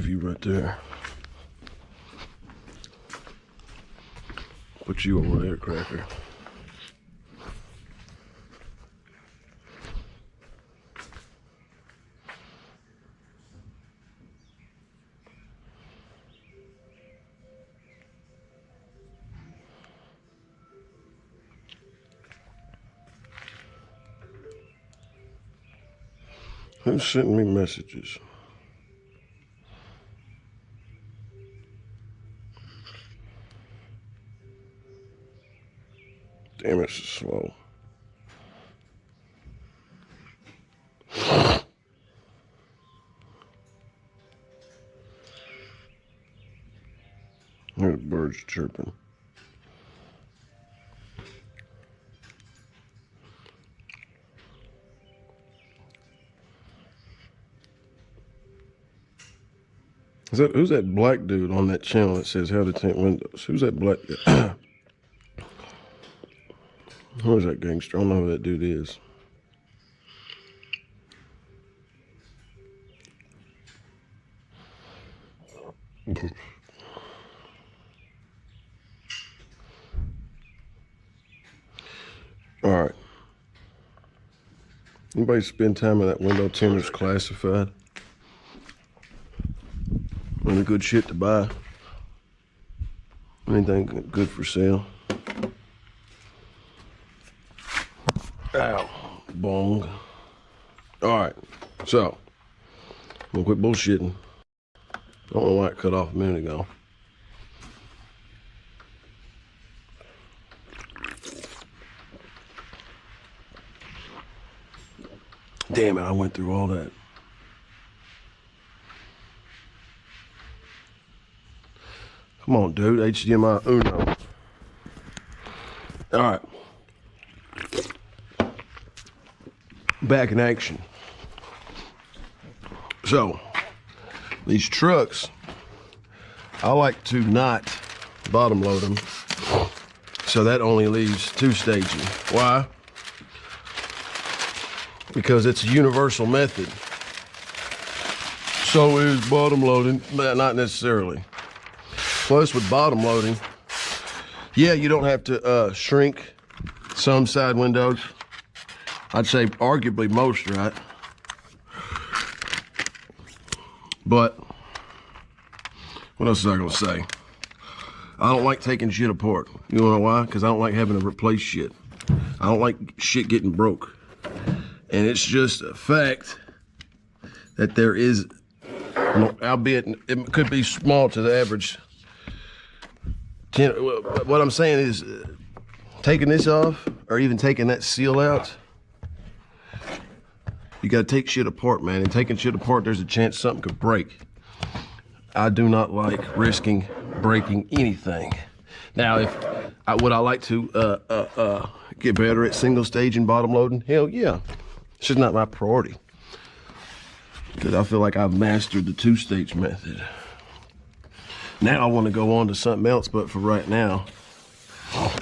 view right there. Put you over there, Cracker. Who's sending me messages? Damn, it's slow. Hear the birds chirping. Who's that black dude on that channel that says how to tint windows? Who's that black guy? Who is that gangster? I don't know who that dude is. All right. Anybody spend time in that window tinters classified? Any good shit to buy? Anything good for sale? Ow, bong. All right, so I'm gonna quit bullshitting. I don't know why it cut off a minute ago. Damn it, I went through all that. Come on, dude, HDMI Uno. All right. Back in action. So, these trucks, I like to not bottom load them. So that only leaves 2 staging. Why? Because it's a universal method. So is bottom loading, but not necessarily. Plus with bottom loading, yeah, you don't have to shrink some side windows. I'd say arguably most, right? But what else was I gonna say? I don't like taking shit apart. You wanna know why? Because I don't like having to replace shit. I don't like shit getting broke. And it's just a fact that there is, albeit it could be small to the average. What I'm saying is taking this off or even taking that seal out, you gotta take shit apart, man. And taking shit apart, there's a chance something could break. I do not like risking breaking anything. Now, would I like to get better at single stage and bottom loading? Hell yeah. It's just not my priority. Because I feel like I've mastered the 2-stage method. Now I want to go on to something else, but for right now,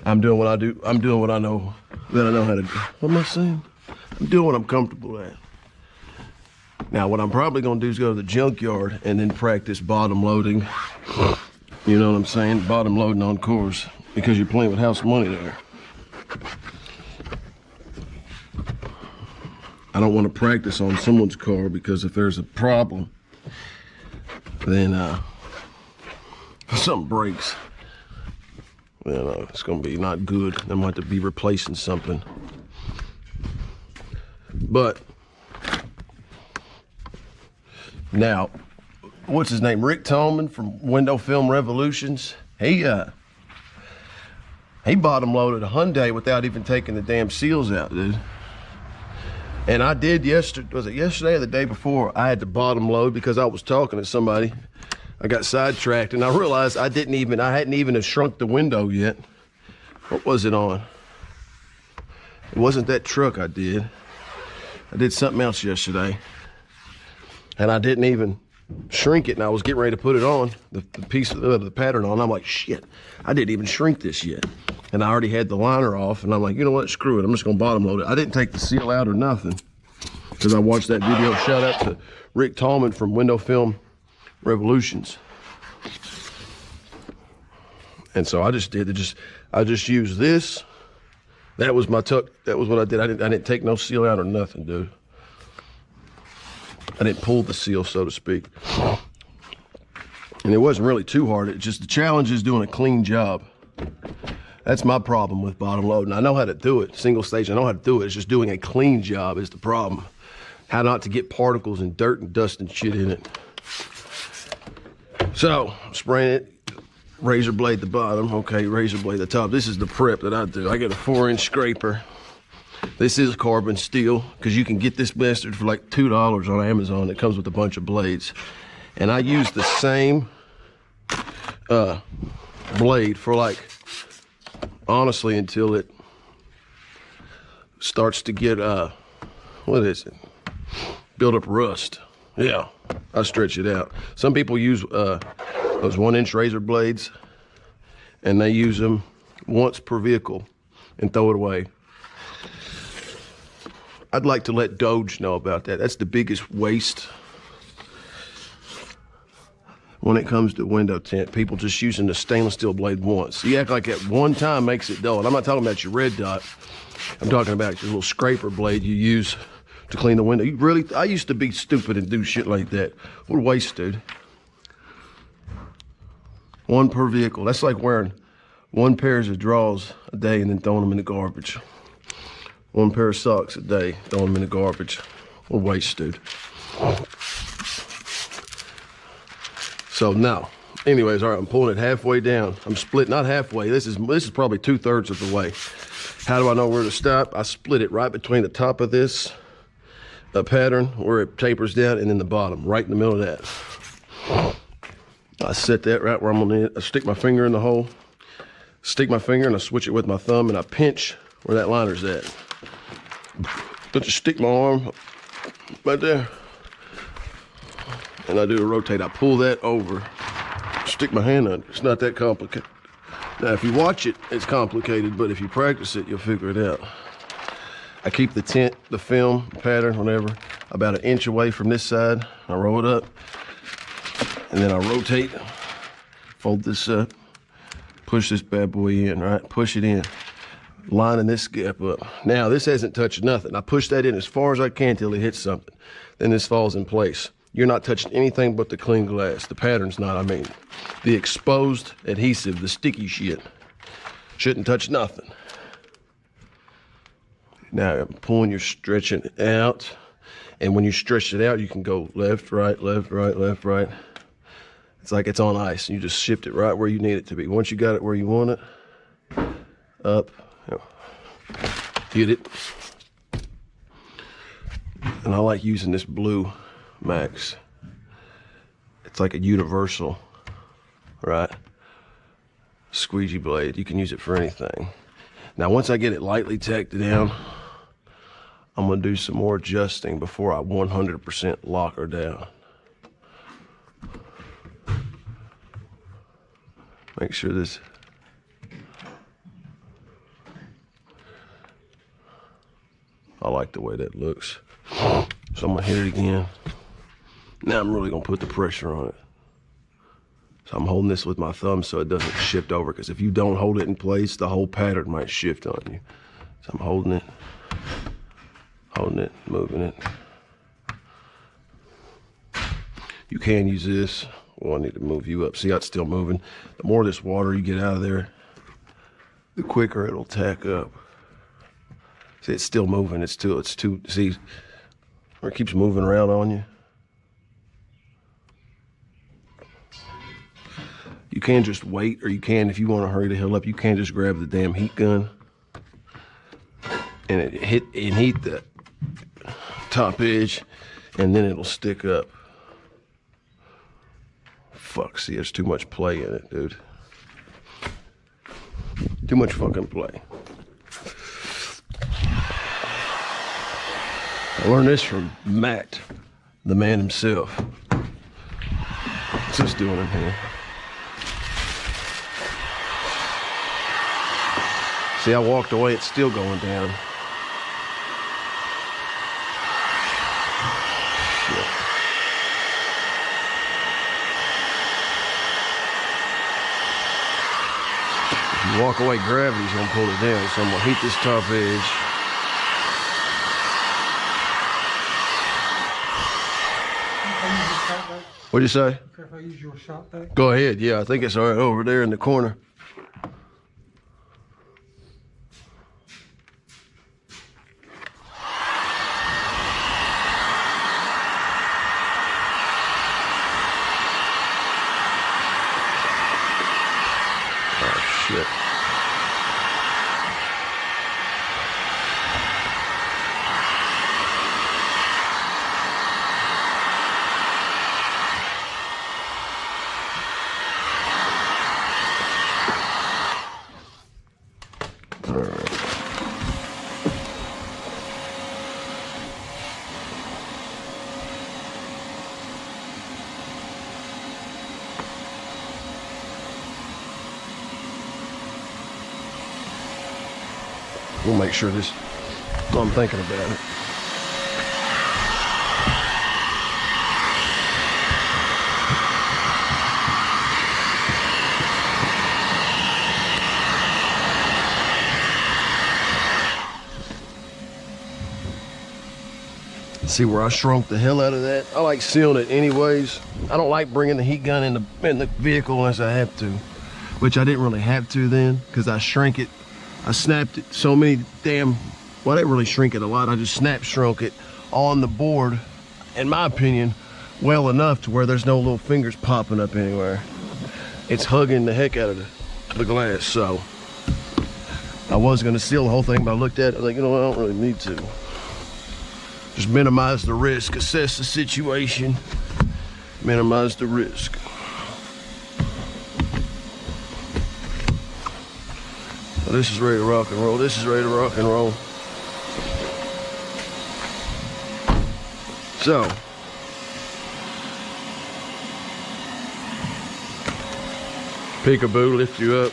I'm doing what I do. I'm doing what I know that I know how to do. What am I saying? I'm doing what I'm comfortable at. Now, what I'm probably gonna do is go to the junkyard and then practice bottom loading. You know what I'm saying? Bottom loading on cores, because you're playing with house money there. I don't want to practice on someone's car, because if there's a problem, then if something breaks, then it's gonna be not good. I might have to be replacing something. But now, what's his name? Rick Tallman from Window Film Revolutions. He bottom loaded a Hyundai without even taking the damn seals out, dude. And I did yesterday, was it yesterday or the day before? I had to bottom load because I was talking to somebody. I got sidetracked and I realized I hadn't even shrunk the window yet. What was it on? It wasn't that truck I did. I did something else yesterday. And I didn't even shrink it, and I was getting ready to put it on, the piece of the pattern on. I'm like, shit, I didn't even shrink this yet. And I already had the liner off, and I'm like, you know what, screw it, I'm just gonna bottom load it. I didn't take the seal out or nothing, because I watched that video. Shout out to Rick Tallman from Window Film revolutions. And so I just used this. That was my tuck. That was what I did. I didn't take no seal out or nothing, dude. I didn't pull the seal, so to speak. And it wasn't really too hard. It's just the challenge is doing a clean job. That's my problem with bottom loading. I know how to do it, single stage. I know how to do it. It's just doing a clean job is the problem. How not to get particles and dirt and dust and shit in it. So, spraying it. Razor blade the bottom, okay, razor blade the top. This is the prep that I do. I get a 4-inch scraper. This is carbon steel, because you can get this bastard for like $2 on Amazon. It comes with a bunch of blades. And I use the same blade for like, honestly, until it starts to get, what is it? Build up rust. Yeah, I stretch it out. Some people use those 1-inch razor blades, and they use them once per vehicle and throw it away. I'd like to let Doge know about that. That's the biggest waste when it comes to window tint. People just using the stainless steel blade once. You act like at one time makes it dull. And I'm not talking about your red dot. I'm talking about your little scraper blade you use to clean the window. I used to be stupid and do shit like that. What a waste, dude. 1 per vehicle. That's like wearing 1 pair of drawers a day and then throwing them in the garbage. 1 pair of socks a day, throwing them in the garbage. What a waste, dude. So now, anyways, all right, I'm pulling it halfway down. I'm split, not halfway. This is probably 2/3 of the way. How do I know where to stop? I split it right between the top of this pattern where it tapers down and then the bottom, right in the middle of that. I set that right where I'm gonna, I stick my finger in the hole, stick my finger and I switch it with my thumb and I pinch where that liner's at. But just stick my arm right there and I do a rotate. I pull that over, stick my hand under. It's not that complicated. Now, if you watch it, it's complicated, but if you practice it, you'll figure it out. I keep the tint, the film, pattern, whatever, about 1 inch away from this side. I roll it up. And then I rotate, fold this up, push this bad boy in, right? Push it in, lining this gap up. Now, this hasn't touched nothing. I push that in as far as I can till it hits something. Then this falls in place. You're not touching anything but the clean glass. The pattern's not, I mean. The exposed adhesive, the sticky shit, shouldn't touch nothing. Now, I'm pulling, you're stretching it out. And when you stretch it out, you can go left, right, left, right, left, right. It's like it's on ice. You just shift it right where you need it to be. Once you got it where you want it, up, hit it. And I like using this Puremax. It's like a universal, right? Squeegee blade. You can use it for anything. Now, once I get it lightly tacked down, I'm gonna do some more adjusting before I 100% lock her down. Make sure this, I like the way that looks. So I'm gonna hit it again. Now I'm really gonna put the pressure on it. So I'm holding this with my thumb so it doesn't shift over, because if you don't hold it in place, the whole pattern might shift on you. So I'm holding it, moving it. You can use this. Well, I need to move you up. See how it's still moving? The more of this water you get out of there, the quicker it'll tack up. See, it's still moving. It's too, see, where it keeps moving around on you. You can just wait, or you can, if you want to hurry the hell up, you can just grab the damn heat gun and heat the top edge, and then it'll stick up. Fuck, see, there's too much play in it, dude. Too much fucking play. I learned this from Matt, the man himself. What's this doing in here? See, I walked away, it's still going down. Shit. You walk away, gravity's gonna pull it down. So I'm gonna heat this top edge. What'd you say? Okay, if I use your shop vac? Go ahead. Yeah, I think it's right over there in the corner. Oh, shit. We'll make sure this, I'm thinking about it. See where I shrunk the hell out of that? I like sealing it anyways. I don't like bringing the heat gun in the vehicle unless I have to, which I didn't really have to then because I shrank it. I snapped it so many damn, well, I didn't really shrink it a lot. I just shrunk it on the board, in my opinion, well enough to where there's no little fingers popping up anywhere. It's hugging the heck out of the glass. So I was gonna seal the whole thing, but I looked at it, like, you know what, I don't really need to. Just minimize the risk, assess the situation, minimize the risk. Well, this is ready to rock and roll. This is ready to rock and roll. So, peekaboo, lift you up.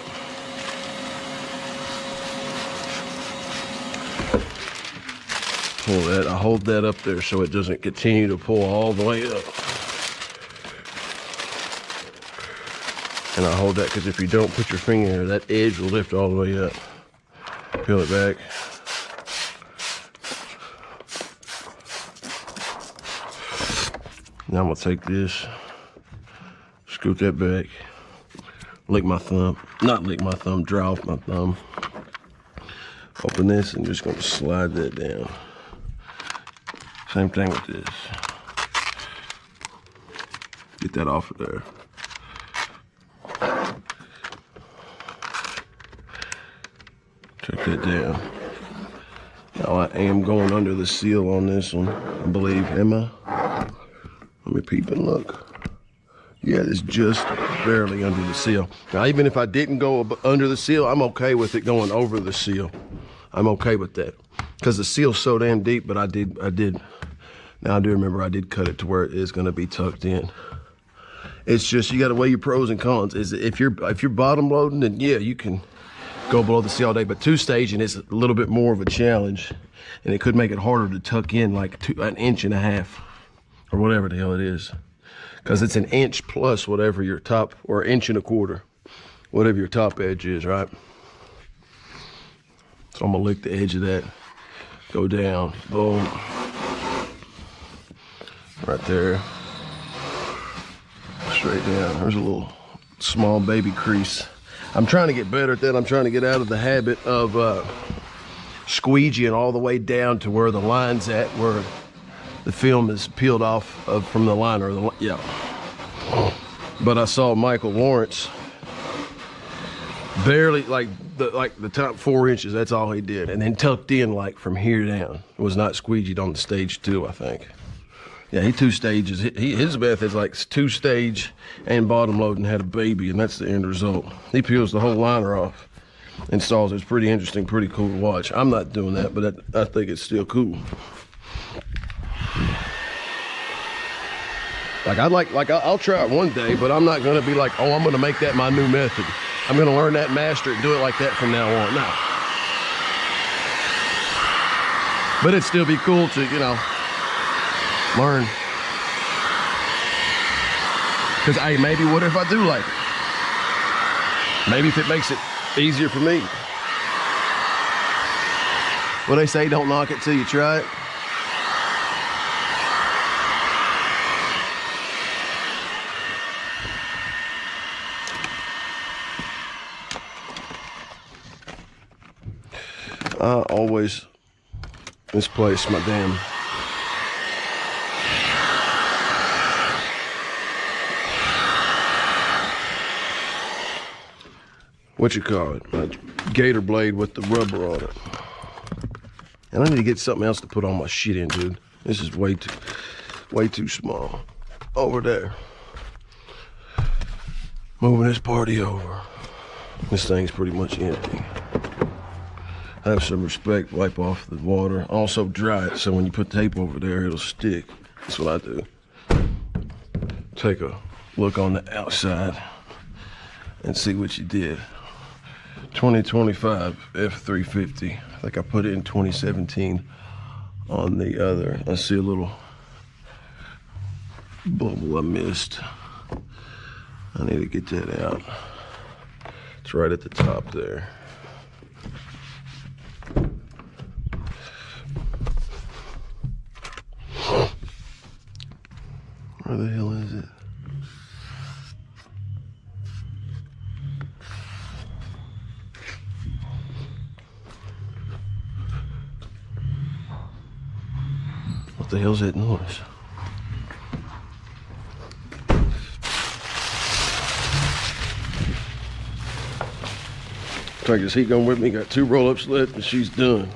Pull that, I hold that up there so it doesn't continue to pull all the way up. And I hold that because if you don't put your finger in there, that edge will lift all the way up. Peel it back. Now I'm gonna take this, scoot that back, lick my thumb, not lick my thumb, dry off my thumb. Open this and just gonna slide that down. Same thing with this. Get that off of there. Check that down. Now I am going under the seal on this one, I believe. Am I? Let me peep and look. Yeah, it's just barely under the seal. Now, even if I didn't go under the seal, I'm okay with it going over the seal. I'm okay with that. Because the seal's so damn deep, but I did. Now I do remember I did cut it to where it is gonna be tucked in. It's just, you gotta weigh your pros and cons. Is if you're bottom loading, then yeah, you can go below the seal all day, but two-staging is a little bit more of a challenge, and it could make it harder to tuck in like an inch and a half, or whatever the hell it is. Because it's an inch plus whatever your top, or an inch and a quarter, whatever your top edge is, right? So I'm gonna lick the edge of that, go down, boom. Right there. Straight down. There's a little small baby crease. I'm trying to get better at that. I'm trying to get out of the habit of squeegeeing all the way down to where the line's at, where the film is peeled off from the liner. Yeah. But I saw Michael Lawrence barely, like the top 4 inches, that's all he did. And then tucked in like from here down. It was not squeegeed on the stage 2, I think. Yeah, he 2 stages. His method's like 2-stage and bottom load and had a baby, and that's the end result. He peels the whole liner off, installs it. It's pretty interesting, pretty cool to watch. I'm not doing that, but I think it's still cool. I'll try it one day, but I'm not gonna be like, oh, I'm gonna make that my new method. I'm gonna learn that, master it, and do it like that from now on. No. But it'd still be cool to, you know, learn. Because, hey, maybe what if I do like it? Maybe if it makes it Easier for me. What they say, don't knock it till you try it. I always misplace my damn what you call it, my gator blade with the rubber on it. And I need to get something else to put all my shit in, dude. This is way too small. Over there. Moving this party over. This thing's pretty much empty. Have some respect, wipe off the water. Also dry it so when you put tape over there, it'll stick. That's what I do. Take a look on the outside and see what you did. 2025 F350. I think I put it in 2017 on the other. I see a little bubble I missed. I need to get that out. It's right at the top there. Where the hell is it? What the hell's that noise? Take this heat gun with me. Got 2 roll-ups left and she's done.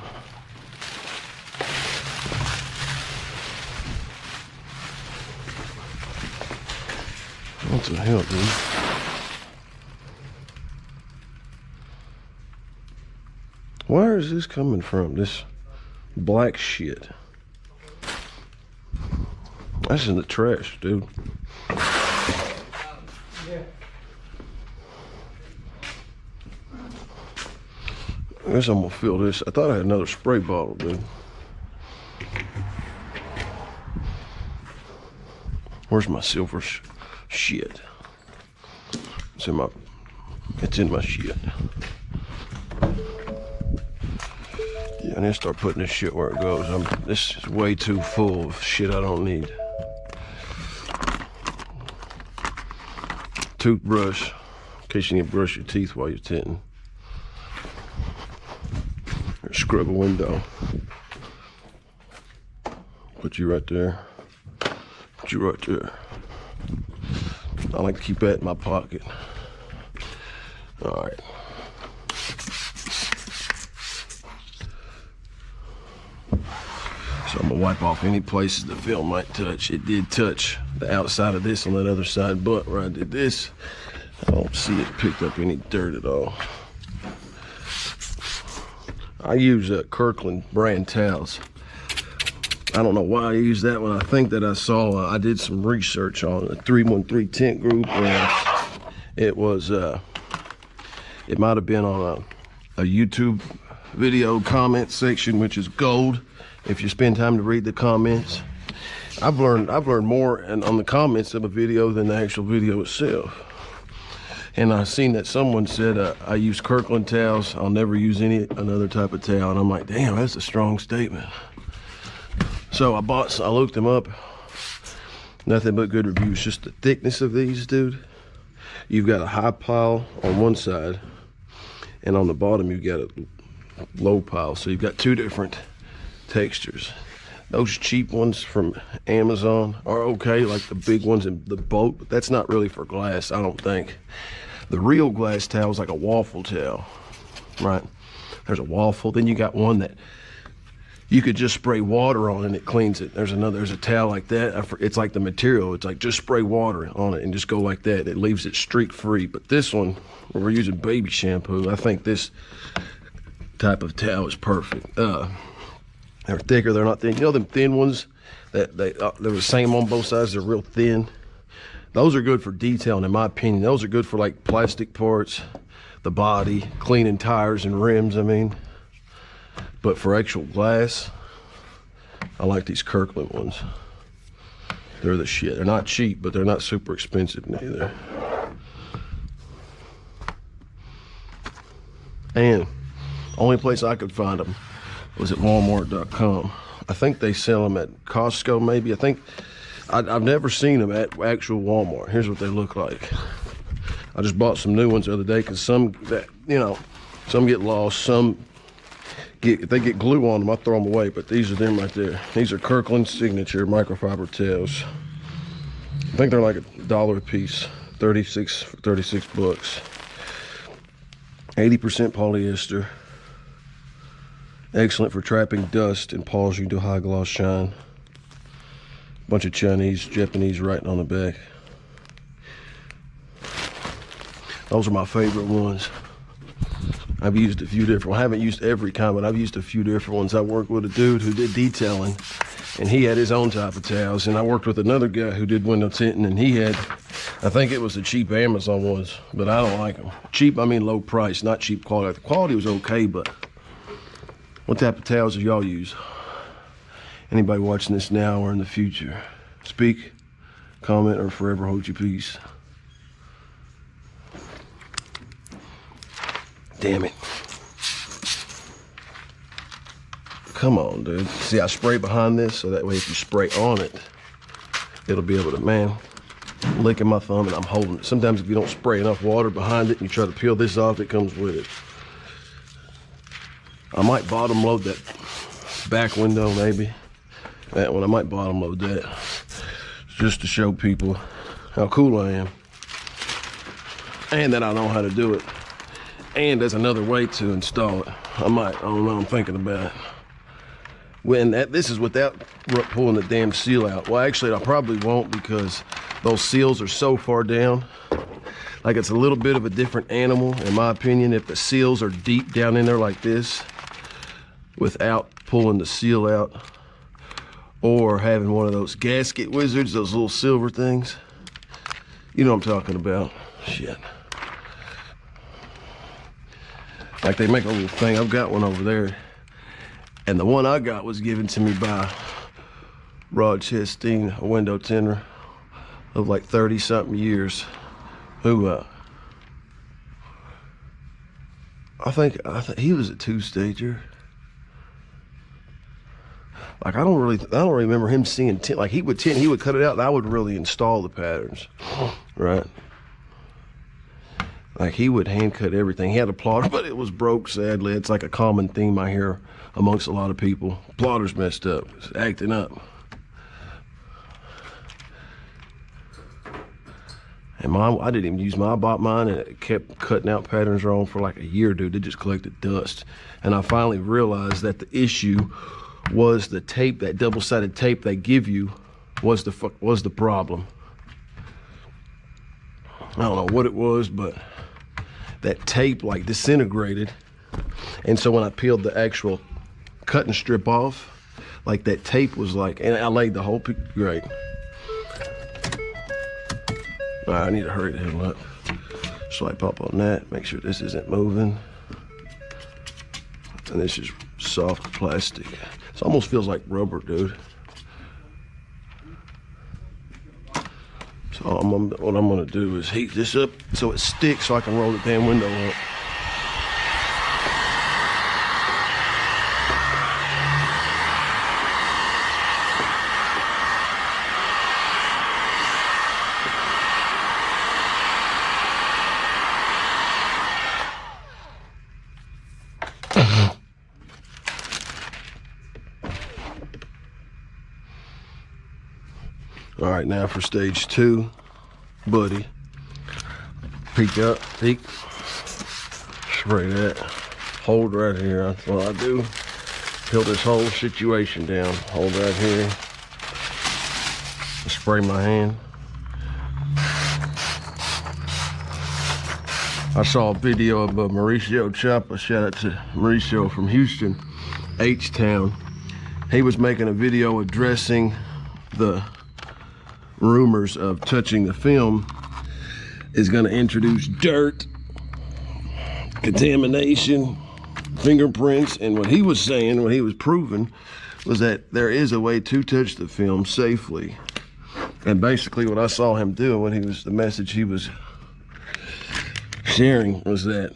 What the hell, dude? Where is this coming from? This black shit. That's in the trash, dude. I guess I'm gonna fill this. I thought I had another spray bottle, dude. Where's my silver shit? It's in my shit. Yeah, I need to start putting this shit where it goes. This is way too full of shit I don't need. Toothbrush, in case you need to brush your teeth while you're tinting. Or scrub a window. Put you right there. Put you right there. I like to keep that in my pocket. All right. So I'm gonna wipe off any places the film might touch. It did touch the outside of this on that other side, but where I did this, I don't see it picked up any dirt at all. I use Kirkland brand towels. I don't know why I use that one. I think that I saw, I did some research on the 313 Tint group, and it was, it might have been on a YouTube video comment section, which is gold if you spend time to read the comments. I've learned more on the comments of a video than the actual video itself. And I seen that someone said, I use Kirkland towels, I'll never use another type of towel. And I'm like, damn, that's a strong statement. So I looked them up. Nothing but good reviews. Just the thickness of these, dude. You've got a high pile on one side, and on the bottom you've got a low pile. So you've got 2 different textures. Those cheap ones from Amazon are okay, like the big ones in the boat, but that's not really for glass, I don't think. The real glass towel is like a waffle towel, right? There's a waffle, then you got one that you could just spray water on and it cleans it. There's a towel like that. It's like the material. It's like just spray water on it and just go like that. It leaves it streak free. But this one, where we're using baby shampoo, I think this type of towel is perfect. They're thicker, they're not thin. You know them thin ones that they're the same on both sides, they're real thin. Those are good for detailing, in my opinion. Those are good for like plastic parts, the body, cleaning tires and rims, I mean. But for actual glass, I like these Kirkland ones. They're the shit. They're not cheap, but they're not super expensive neither. And only place I could find them was at Walmart.com. I think they sell them at Costco, maybe. I think I've never seen them at actual Walmart. Here's what they look like. I just bought some new ones the other day because some that, you know, some get lost, some get, if they get glue on them, I throw them away, but these are them right there. These are Kirkland Signature microfiber tails. I think they're like $1 a piece, 36 bucks. 80% polyester. Excellent for trapping dust and polishing to high gloss shine. Bunch of Chinese, Japanese writing on the back. Those are my favorite ones. I've used a few different ones. I haven't used every kind, but I've used a few different ones. I worked with a dude who did detailing, and he had his own type of towels. And I worked with another guy who did window tinting, and he had, I think it was the cheap Amazon ones, but I don't like them. Cheap, I mean low price, not cheap quality. The quality was okay, but what type of towels do y'all use? Anybody watching this now or in the future? Speak, comment, or forever hold your peace. Damn it. Come on, dude. See, I spray behind this so that way if you spray on it, it'll be able to, man, licking my thumb and I'm holding it. Sometimes if you don't spray enough water behind it and you try to peel this off, it comes with it. I might bottom load that back window, maybe. That one, I might bottom load that. Just to show people how cool I am. And that I know how to do it. And there's another way to install it. I don't know, I'm thinking about it. When this is without pulling the damn seal out. Well, actually, I probably won't because those seals are so far down. Like it's a little bit of a different animal, in my opinion, if the seals are deep down in there like this, without pulling the seal out, or having one of those gasket wizards, those little silver things. You know what I'm talking about. Shit. Like they make a little thing. I've got one over there. And the one I got was given to me by Rod Chastain, a window tinter of like 30-something years, who I think he was a two-stager. Like I don't remember him seeing tint. Like he would tint, he would cut it out, and I would really install the patterns, right? Like he would hand cut everything. He had a plotter, but it was broke, sadly. It's like a common theme I hear amongst a lot of people. Plotter's messed up, it's acting up. And I didn't even use mine. I bought mine and it kept cutting out patterns wrong for like a year, dude. It just collected dust. And I finally realized that the issue was the tape, that double-sided tape they give you was the problem. I don't know what it was, but that tape like disintegrated. And so when I peeled the actual cutting strip off, like that tape was like, and I laid the whole piece, great. All right, I need to hurry the hell up. Swipe up on that, make sure this isn't moving. And this is soft plastic. It almost feels like rubber, dude. So what I'm gonna do is heat this up so it sticks so I can roll the damn window up. All right, now for stage 2, buddy. Peek up, peek. Spray that. Hold right here. That's what I do. Peel this whole situation down. Hold right here. Spray my hand. I saw a video of Mauricio Chapa. Shout out to Mauricio from Houston, H-Town. He was making a video addressing the rumors of touching the film is going to introduce dirt, contamination, fingerprints, and what he was saying, what he was proving, was that there is a way to touch the film safely. And basically what I saw him doing, the message he was sharing was that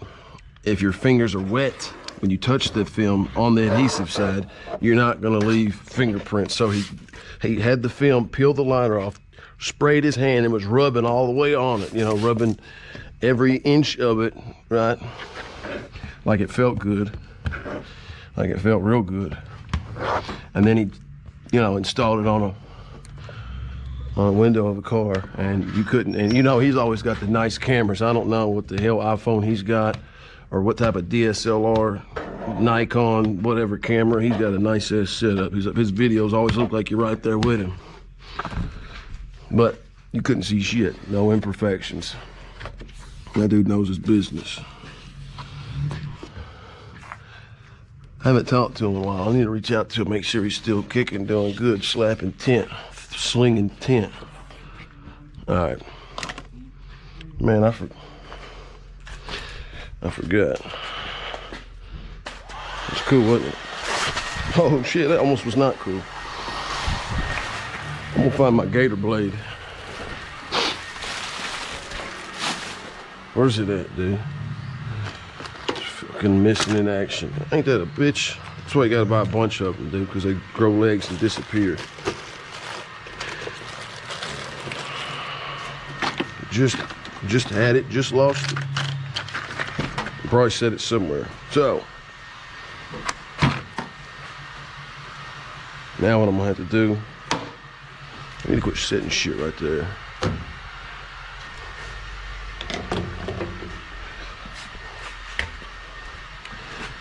if your fingers are wet when you touch the film on the adhesive side, you're not gonna leave fingerprints. So he had the film, peeled the liner off, sprayed his hand, and was rubbing all the way on it, you know, rubbing every inch of it, right? Like it felt good, like it felt real good. And then he, you know, installed it on a window of a car, and you couldn't, and you know, he's always got the nice cameras. I don't know what the hell iPhone he's got, or what type of DSLR, Nikon, whatever camera. He's got a nice ass setup. His videos always look like you're right there with him. But you couldn't see shit, no imperfections. That dude knows his business. I haven't talked to him in a while. I need to reach out to him, make sure he's still kicking, doing good, slapping tint, slinging tint. All right. Man, I forgot. It's cool, wasn't it? Oh shit, that almost was not cool. I'm gonna find my gator blade. Where's it at, dude? It's fucking missing in action. Ain't that a bitch? That's why you gotta buy a bunch of them, dude, because they grow legs and disappear. Just had it, just lost it. Probably said it somewhere. So now what I'm gonna have to do, I need to quit setting shit right there.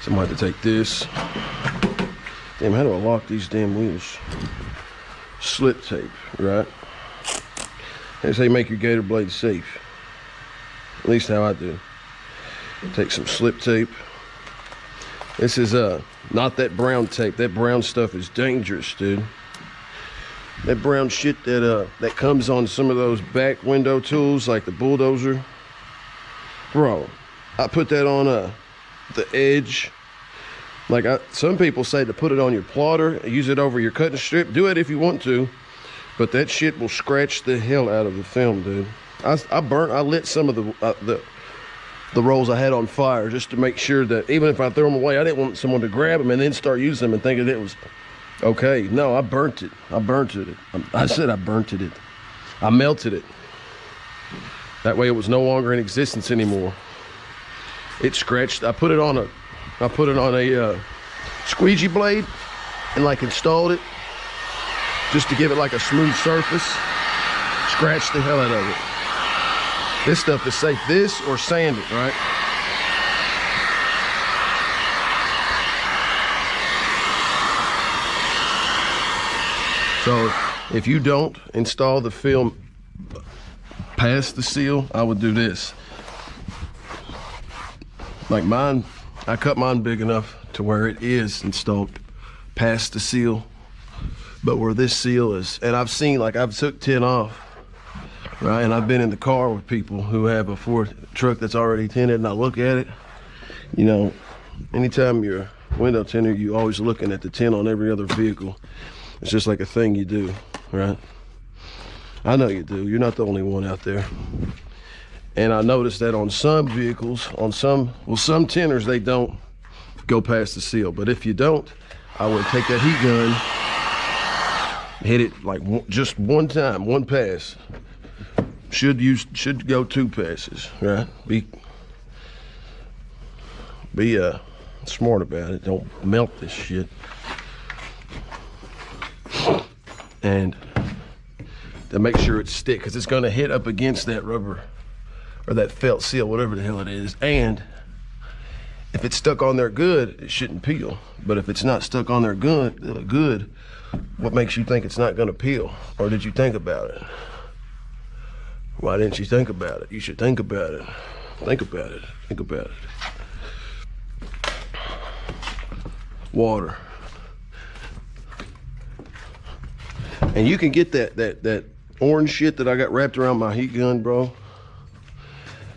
So I'm gonna have to take this. Damn, how do I lock these damn wheels? Slip tape, right? That's how you make your gator blade safe. At least how I do. Take some slip tape. This is not that brown tape. That brown stuff is dangerous, dude. That brown shit that comes on some of those back window tools, like the bulldozer. Bro, I put that on the edge. Like some people say to put it on your plotter, use it over your cutting strip. Do it if you want to, but that shit will scratch the hell out of the film, dude. I lit some of the rolls I had on fire just to make sure that even if I threw them away, I didn't want someone to grab them and then start using them and thinking it was okay. No, I burnt it. I said I burnt it. I melted it. That way it was no longer in existence anymore. It scratched. I put it on a squeegee blade and like installed it just to give it like a smooth surface. Scratched the hell out of it. This stuff is safe. This or sand it, right? So if you don't install the film past the seal, I would do this. Like mine, I cut mine big enough to where it is installed past the seal, but where this seal is, and I've seen, like I've took tint off, right? And I've been in the car with people who have a Ford truck that's already tinted, and I look at it. You know, anytime you're a window tinter, you always looking at the tint on every other vehicle. It's just like a thing you do, right? I know you do. You're not the only one out there. And I noticed that on some vehicles, on some tinters, they don't go past the seal. But if you don't, I would take that heat gun, hit it like just one time, one pass. Should go 2 passes, right? Be smart about it. Don't melt this shit. And to make sure it sticks, because it's gonna hit up against that rubber or that felt seal, whatever the hell it is. And if it's stuck on there good, it shouldn't peel. But if it's not stuck on there good, what makes you think it's not gonna peel? Or did you think about it? Why didn't you think about it? You should think about it. Think about it. Think about it. Water. And you can get that orange shit that I got wrapped around my heat gun, bro.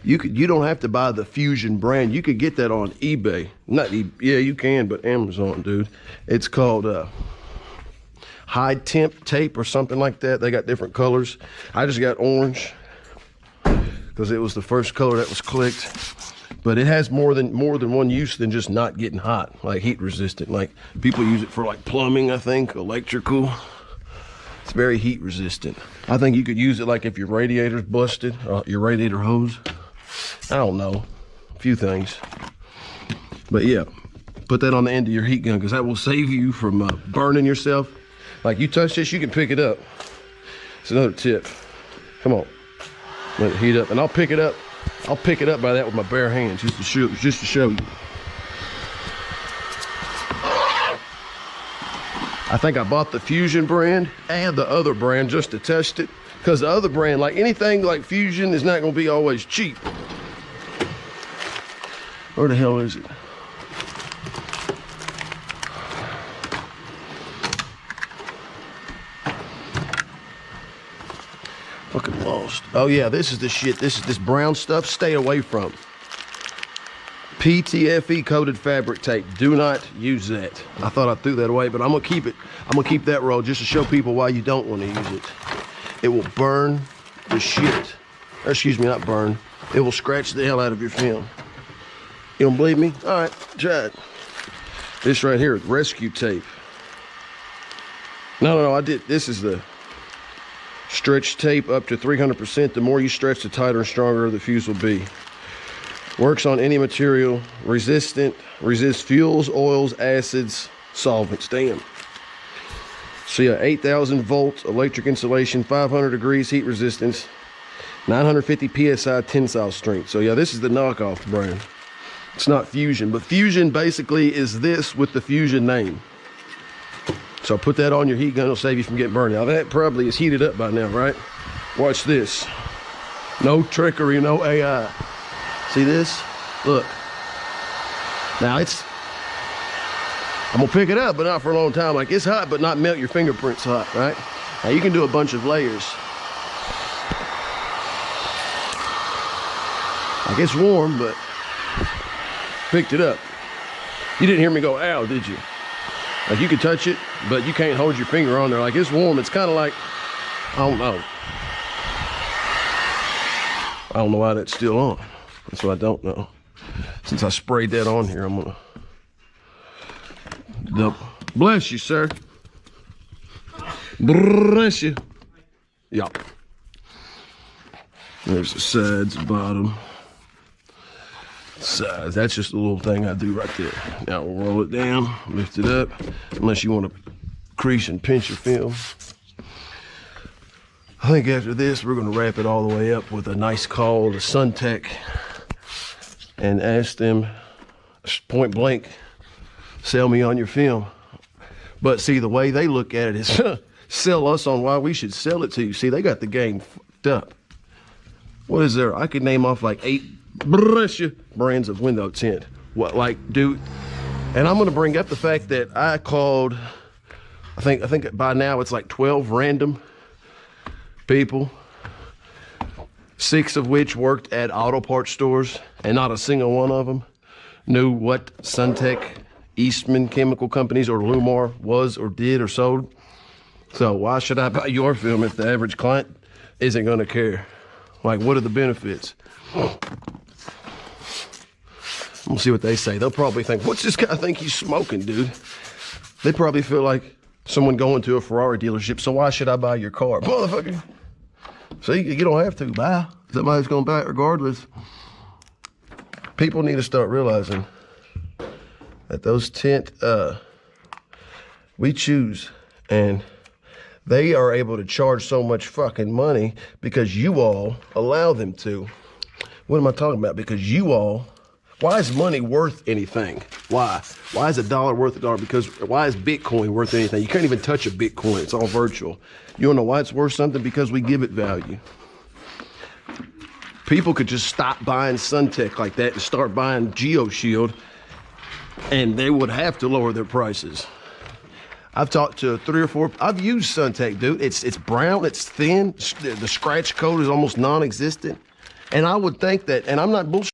You don't have to buy the Fusion brand. You could get that on eBay. Yeah, you can, but Amazon, dude. It's called high temp tape or something like that. They got different colors. I just got orange because it was the first color that was clicked. but it has more than one use than just not getting hot, like heat resistant. Like people use it for like plumbing, I think, electrical. It's very heat resistant. I think you could use it like if your radiator's busted, your radiator hose. I don't know, a few things. But yeah, put that on the end of your heat gun because that will save you from burning yourself. Like you touch this, you can pick it up. It's another tip. Come on, let it heat up, and I'll pick it up. I'll pick it up by that with my bare hands just to show you. I think I bought the Fusion brand and the other brand just to test it, because the other brand, like anything like Fusion, is not going to be always cheap. Where the hell is it? Fucking lost. Oh yeah, this is the shit. This brown stuff. Stay away from. PTFE coated fabric tape. Do not use that. I thought I threw that away, but I'm gonna keep it. I'm gonna keep that roll just to show people why you don't want to use it. It will burn the shit. Or excuse me, not burn. It will scratch the hell out of your film. You don't believe me? All right, try it. This right here is rescue tape. No, I did. This is the stretch tape up to 300%. The more you stretch, the tighter and stronger the fuse will be. Works on any material, resists fuels, oils, acids, solvents. Damn. So yeah, 8,000 volts electric insulation, 500 degrees heat resistance, 950 psi tensile strength. So yeah, this is the knockoff brand. It's not Fusion, but Fusion basically is this with the Fusion name. So put that on your heat gun, it'll save you from getting burned. Now that probably is heated up by now, right? Watch this. No trickery, no AI. See this? Look. Now I'm gonna pick it up, but not for a long time. Like it's hot, but not melt your fingerprints hot, right? Now you can do a bunch of layers. Like it's warm, but picked it up. You didn't hear me go, ow, did you? Like you can touch it, but you can't hold your finger on there. Like it's warm. It's kind of like, I don't know. I don't know why that's still on. That's what I don't know. Since I sprayed that on here, I'm gonna bless you, sir. Bless you. Yeah. There's the sides, bottom. Sides. That's just a little thing I do right there. Now we'll roll it down, lift it up, unless you want to crease and pinch your film. I think after this, we're gonna wrap it all the way up with a nice call to Suntech and ask them point blank, sell me on your film. But see, the way they look at it is sell us on why we should sell it to you. See, they got the game fucked up. What is there? I could name off like 8 brands of window tint. What, like, dude? And I'm gonna bring up the fact that I called, I think by now it's like 12 random people, 6 of which worked at auto parts stores, and not a single one of them knew what Suntech, Eastman chemical companies, or Lumar was or did or sold. So why should I buy your film if the average client isn't gonna care? Like, what are the benefits? We'll see what they say. They'll probably think, what's this guy think he's smoking, dude? They probably feel like someone going to a Ferrari dealership, so why should I buy your car? Motherfucker. See, you don't have to buy. Somebody's gonna buy it regardless. People need to start realizing that those tint, we choose, and they are able to charge so much fucking money because you all allow them to. What am I talking about? Because you all, why is money worth anything? Why? Why is $1 worth $1? Because why is Bitcoin worth anything? You can't even touch a Bitcoin. It's all virtual. You wanna know why it's worth something? Because we give it value. People could just stop buying Suntech like that and start buying GeoShield, and they would have to lower their prices. I've talked to 3 or 4, I've used Suntech, dude. It's brown, it's thin, the scratch code is almost non-existent. And I would think that, and I'm not bullshitting.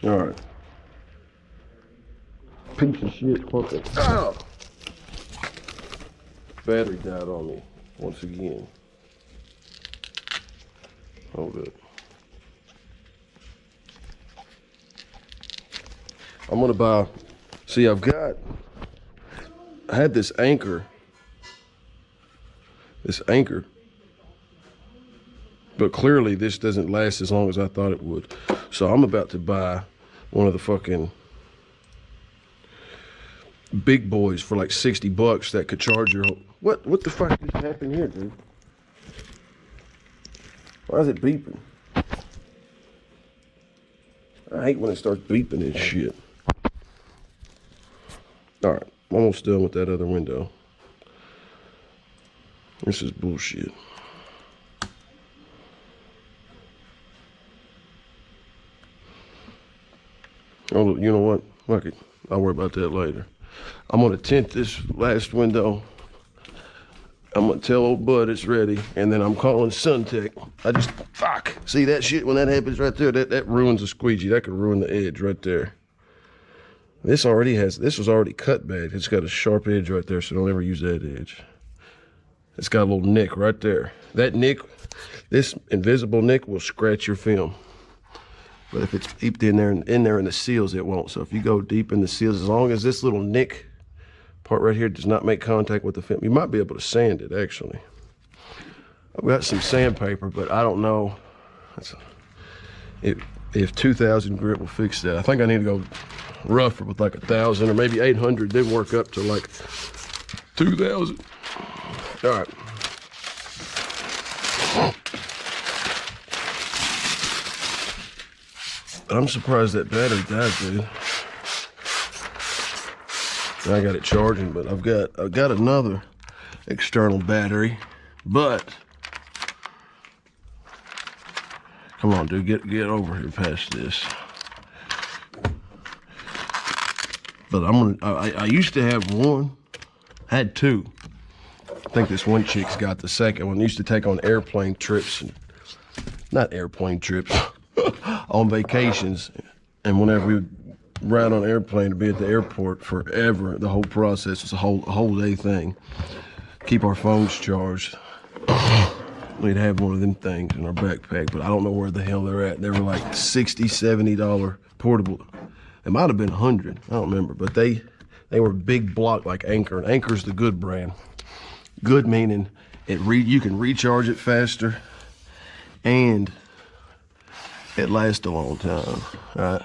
All right. Piece of shit fucking. Ow! Battery died on me once again. Hold up. I'm gonna buy. See, I had this anchor. But clearly this doesn't last as long as I thought it would. So I'm about to buy one of the fucking big boys for like 60 bucks that could charge your whole, what the fuck just happened here, dude? Why is it beeping? I hate when it starts beeping and shit. All right, I'm almost done with that other window. This is bullshit. Oh, you know what? Fuck it. I'll worry about that later. I'm gonna tint this last window. I'm gonna tell old Bud it's ready, and then I'm calling Suntech. Fuck. See that shit when that happens right there? That ruins the squeegee. That could ruin the edge right there. This was already cut bad. It's got a sharp edge right there, so don't ever use that edge. It's got a little nick right there. That nick, this invisible nick will scratch your film. But if it's deep in there in the seals, it won't. So if you go deep in the seals, as long as this little nick part right here does not make contact with the film, you might be able to sand it, actually. I've got some sandpaper, but I don't know if 2,000 grit will fix that. I think I need to go rougher with like 1,000 or maybe 800, then work up to like 2,000. All right. I'm surprised that battery died, dude. I got it charging, but I've got another external battery, but come on, dude, get over here past this. But I used to have one, had two. I think this one chick's got the second one. I used to take on airplane trips, not airplane trips, on vacations. And whenever we would ride on an airplane to be at the airport forever, the whole process was a whole day thing. Keep our phones charged. We'd have one of them things in our backpack, but I don't know where the hell they're at. They were like $60, $70 portable. It might have been 100, I don't remember, but they were big block like Anchor, and Anchor's the good brand. Good meaning you can recharge it faster and it lasts a long time, right?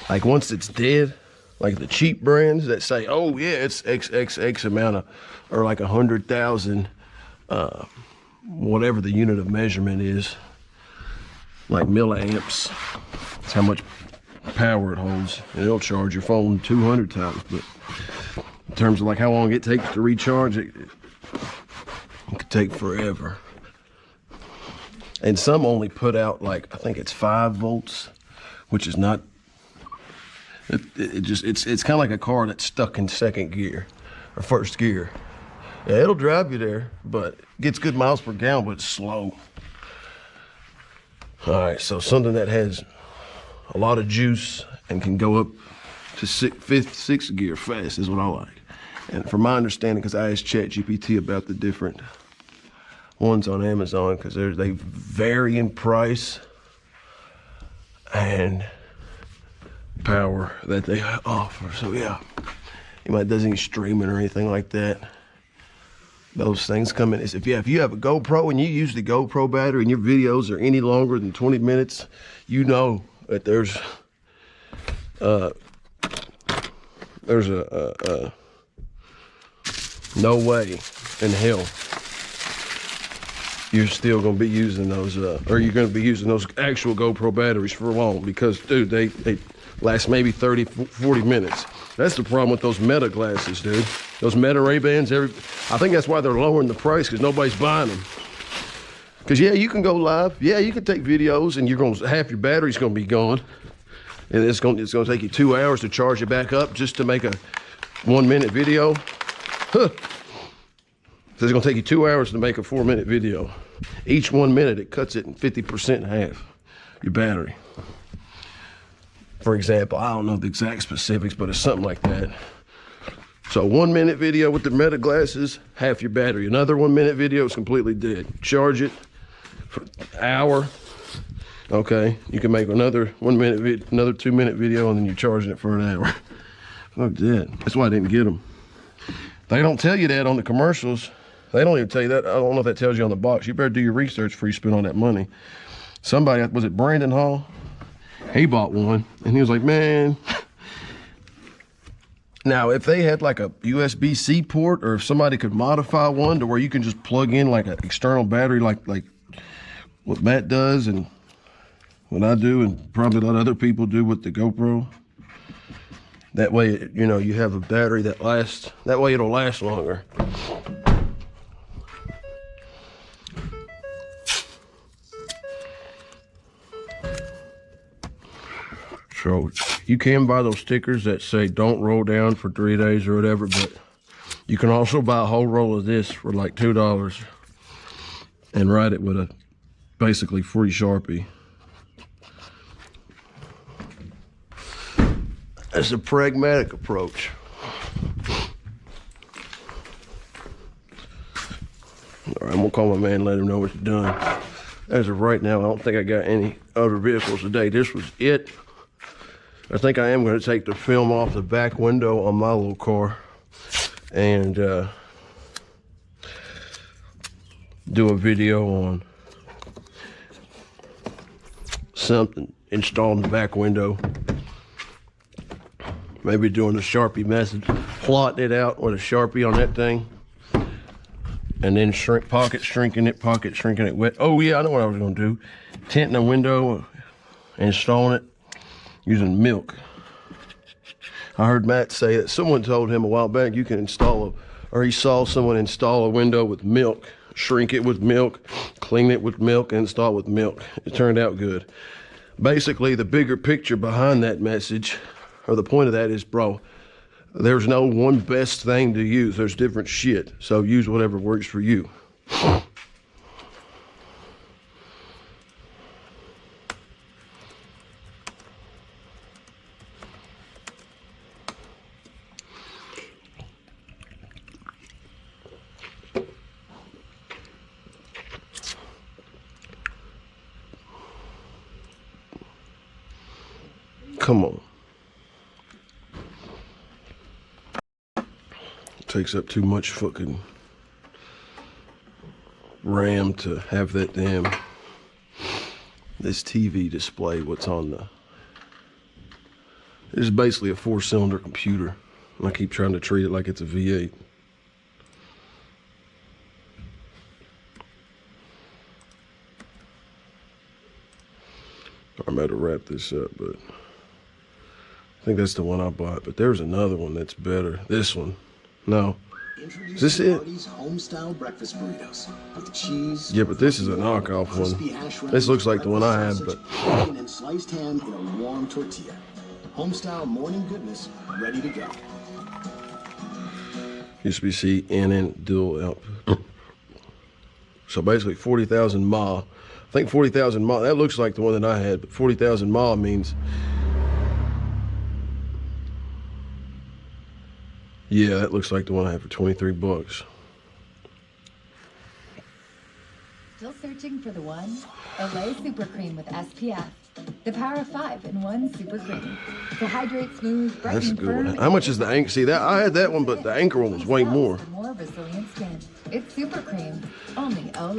Like once it's dead, like the cheap brands that say, oh yeah, it's X amount of, or like 100,000, whatever the unit of measurement is, like milliamps, it's how much power it holds, and it'll charge your phone 200 times. But in terms of like how long it takes to recharge it, it could take forever. And some only put out like, I think it's 5 volts, which is not, it's kind of like a car that's stuck in second gear or first gear. Yeah, it'll drive you there, but it gets good miles per gallon, but it's slow. All right, so something that has a lot of juice and can go up to sixth gear fast is what I like. And from my understanding, because I asked ChatGPT about the different ones on Amazon, because they vary in price and power that they offer. So yeah, anybody does any streaming or anything like that, those things come in. If you have a GoPro and you use the GoPro battery and your videos are any longer than 20 minutes, you know that there's no way in hell you're still going to be using those, or you're going to be using those actual GoPro batteries for long, because, dude, they last maybe 30, 40 minutes. That's the problem with those Meta glasses, dude. Those Meta Ray-Bans, I think that's why they're lowering the price, because nobody's buying them. Because, yeah, you can go live. Yeah, you can take videos, and half your battery's going to be gone. And it's going to take you 2 hours to charge it back up just to make a 1-minute video. Huh. So it's gonna take you 2 hours to make a 4-minute video. Each 1 minute, it cuts it in 50% in half, your battery. For example, I don't know the exact specifics, but it's something like that. So 1 minute video with the Meta glasses, half your battery. Another 1 minute video is completely dead. Charge it for an hour. Okay, you can make another 1 minute, another 2 minute video, and then you're charging it for an hour. Fuck that. That's why I didn't get them. They don't tell you that on the commercials. They don't even tell you that. I don't know if that tells you on the box. You better do your research before you spend all that money. Somebody, was it Brandon Hall? He bought one, and he was like, man. Now, if they had like a USB-C port, or if somebody could modify one to where you can just plug in like an external battery, like what Matt does and what I do, and probably a lot of other people do with the GoPro. That way, you know, you have a battery that lasts. That way, it'll last longer. So you can buy those stickers that say don't roll down for 3 days or whatever, but you can also buy a whole roll of this for like $2 and write it with a basically free Sharpie. That's a pragmatic approach. All right, I'm gonna call my man and let him know it's done. As of right now, I don't think I got any other vehicles today. This was it. I think I am going to take the film off the back window on my little car and do a video on something, installing the back window. Maybe doing a Sharpie method, plotting it out with a Sharpie on that thing, and then pocket shrinking it wet. Oh yeah, I know what I was going to do. Tinting the window, installing it using milk. I heard Matt say that someone told him a while back you can install or he saw someone install a window with milk, shrink it with milk, clean it with milk, and install it with milk. It turned out good. Basically, the bigger picture behind that message, or the point of that is, bro, there's no one best thing to use. There's different shit. So use whatever works for you. Come on. Takes up too much fucking RAM to have that damn, this TV display what's on the, this is basically a 4-cylinder computer. And I keep trying to treat it like it's a V8. I'm about to wrap this up, but I think that's the one I bought, but there's another one that's better. This one. No. Is this it? Home-style breakfast burritos with cheese. Yeah, but this is a knockoff one. This looks like the one I had, but and sliced ham in a warm tortilla. Home-style morning goodness ready to go. USB-C in dual output. So basically 40,000 mAh. I think 40,000 mAh, that looks like the one that I had, but 40,000 mAh means, yeah, that looks like the one I had for 23 bucks. Still searching for the one? Olay Super Cream with SPF. The power of 5 in 1 super cream. To hydrate, smooth, brighten, that's a good firm, one. How much is the anchor? See, that I had that one, but the anchor one was way more. More resilient skin. It's Super Cream. Only Olay.